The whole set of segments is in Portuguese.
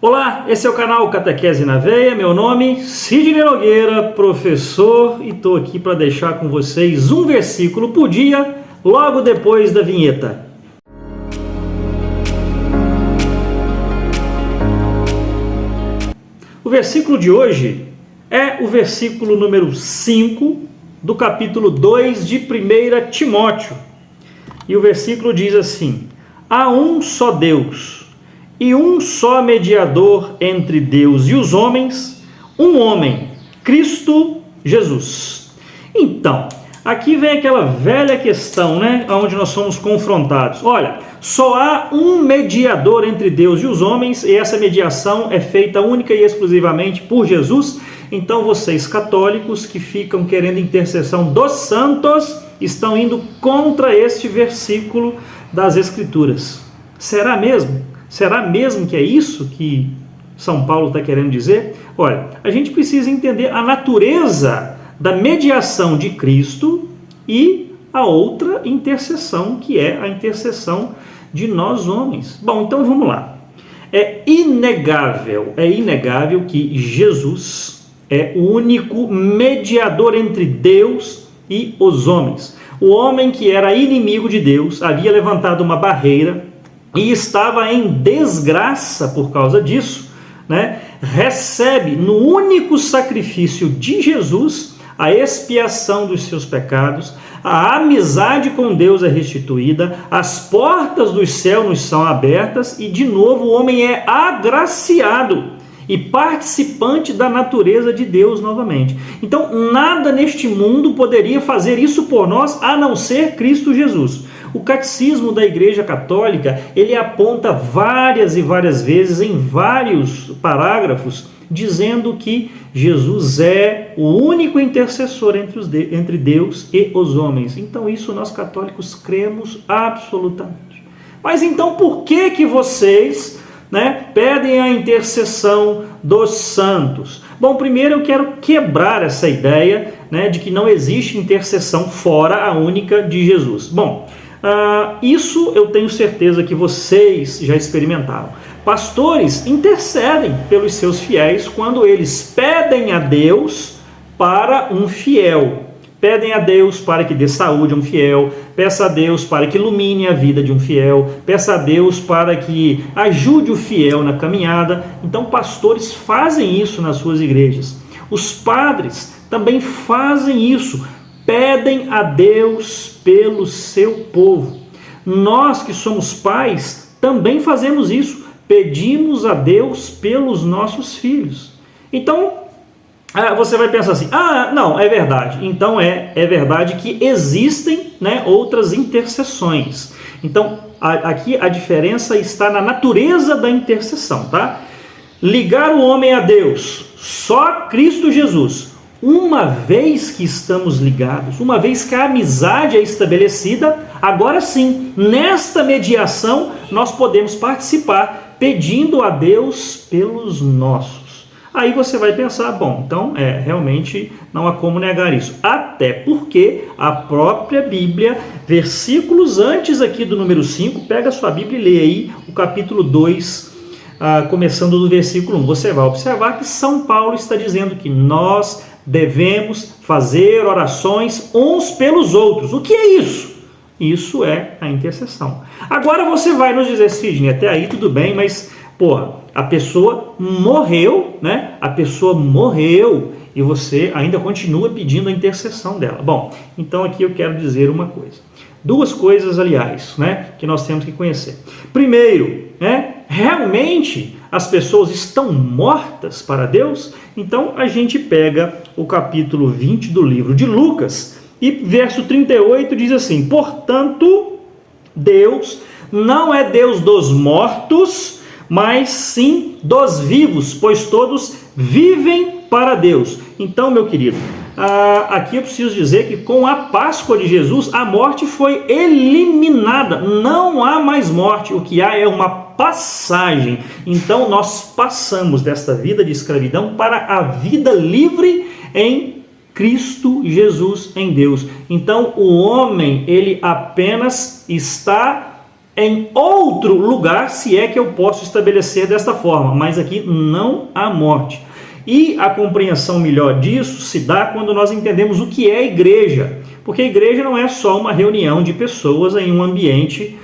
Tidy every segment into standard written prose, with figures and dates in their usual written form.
Olá, esse é o canal Catequese na Veia, meu nome Sidney Nogueira, professor, e estou aqui para deixar com vocês um versículo por dia, logo depois da vinheta. O versículo de hoje é o versículo número 5 do capítulo 2 de 1 Timóteo. E o versículo diz assim: há um só Deus e um só mediador entre Deus e os homens, um homem, Cristo Jesus. Então, aqui vem aquela velha questão, onde nós somos confrontados. Olha, só há um mediador entre Deus e os homens, e essa mediação é feita única e exclusivamente por Jesus. Então vocês católicos que ficam querendo intercessão dos santos estão indo contra este versículo das Escrituras. Será mesmo? Será mesmo que é isso que São Paulo está querendo dizer? Olha, a gente precisa entender a natureza da mediação de Cristo e a outra intercessão, que é a intercessão de nós homens. Bom, então vamos lá. É inegável que Jesus é o único mediador entre Deus e os homens. O homem que era inimigo de Deus havia levantado uma barreira e estava em desgraça por causa disso, recebe no único sacrifício de Jesus a expiação dos seus pecados, a amizade com Deus é restituída, as portas do céu nos são abertas e de novo o homem é agraciado e participante da natureza de Deus novamente. Então nada neste mundo poderia fazer isso por nós a não ser Cristo Jesus. O catecismo da Igreja Católica, ele aponta várias e várias vezes em vários parágrafos, dizendo que Jesus é o único intercessor entre Deus e os homens. Então isso nós católicos cremos absolutamente. Mas então por que vocês pedem a intercessão dos santos? Bom, primeiro eu quero quebrar essa ideia de que não existe intercessão fora a única de Jesus. Bom, isso eu tenho certeza que vocês já experimentaram. Pastores intercedem pelos seus fiéis quando eles pedem a Deus para um fiel. Pedem a Deus para que dê saúde a um fiel, peça a Deus para que ilumine a vida de um fiel, peça a Deus para que ajude o fiel na caminhada. Então, pastores fazem isso nas suas igrejas. Os padres também fazem isso, pedem a Deus pelo seu povo. Nós que somos pais também fazemos isso, pedimos a Deus pelos nossos filhos. Então, você vai pensar assim, não, é verdade. Então é verdade que existem outras intercessões. Então aqui a diferença está na natureza da intercessão, tá? Ligar o homem a Deus, só Cristo Jesus. Uma vez que estamos ligados, uma vez que a amizade é estabelecida, agora sim, nesta mediação nós podemos participar pedindo a Deus pelos nossos. Aí você vai pensar, bom, então realmente não há como negar isso. Até porque a própria Bíblia, versículos antes aqui do número 5, pega a sua Bíblia e lê aí o capítulo 2, começando do versículo 1. Você vai observar que São Paulo está dizendo que nós devemos fazer orações uns pelos outros. O que é isso? Isso é a intercessão. Agora você vai nos dizer, Sidney, até aí tudo bem, mas a pessoa morreu, A pessoa morreu e você ainda continua pedindo a intercessão dela. Bom, então aqui eu quero dizer uma coisa. Duas coisas, aliás, que nós temos que conhecer. Primeiro, realmente as pessoas estão mortas para Deus? Então a gente pega o capítulo 20 do livro de Lucas e verso 38 diz assim: portanto, Deus não é Deus dos mortos, mas sim dos vivos, pois todos vivem para Deus. Então, meu querido, aqui eu preciso dizer que com a Páscoa de Jesus, a morte foi eliminada. Não há mais morte, o que há é uma passagem. Então, nós passamos desta vida de escravidão para a vida livre em Cristo Jesus, em Deus. Então, o homem, ele apenas está em outro lugar, se é que eu posso estabelecer desta forma, mas aqui não há morte. E a compreensão melhor disso se dá quando nós entendemos o que é a igreja, porque a igreja não é só uma reunião de pessoas em um ambiente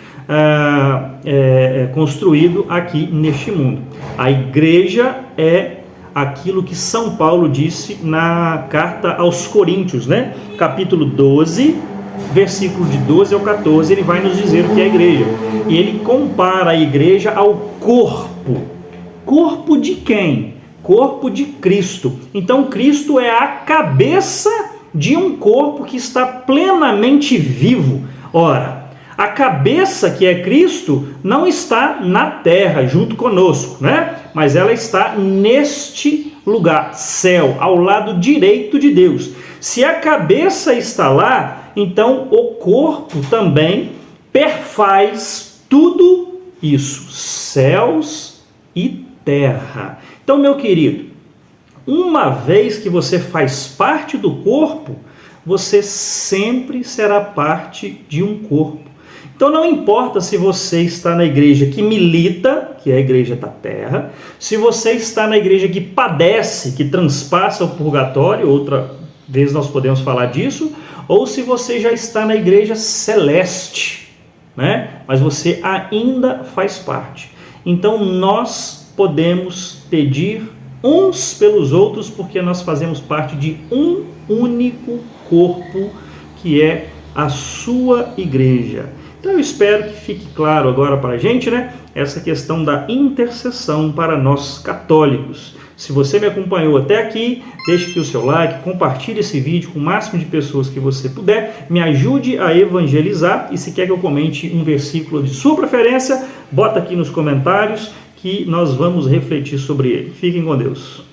construído aqui neste mundo. A igreja é aquilo que São Paulo disse na carta aos Coríntios, né? Capítulo 12, versículo de 12 ao 14, ele vai nos dizer o que é a igreja. E ele compara a igreja ao corpo. Corpo de quem? Corpo de Cristo. Então Cristo é a cabeça de um corpo que está plenamente vivo. Ora, a cabeça que é Cristo não está na terra junto conosco, né? Mas ela está neste lugar, céu, ao lado direito de Deus. Se a cabeça está lá, então o corpo também perfaz tudo isso, céus e terra. Então, meu querido, uma vez que você faz parte do corpo, você sempre será parte de um corpo. Então não importa se você está na igreja que milita, que é a igreja da terra, se você está na igreja que padece, que transpassa o purgatório, outra vez nós podemos falar disso, ou se você já está na igreja celeste, né? Mas você ainda faz parte. Então nós podemos pedir uns pelos outros, porque nós fazemos parte de um único corpo, que é a sua igreja. Então eu espero que fique claro agora para a gente, né, essa questão da intercessão para nós católicos. Se você me acompanhou até aqui, deixe aqui o seu like, compartilhe esse vídeo com o máximo de pessoas que você puder, me ajude a evangelizar, e se quer que eu comente um versículo de sua preferência, bota aqui nos comentários que nós vamos refletir sobre ele. Fiquem com Deus.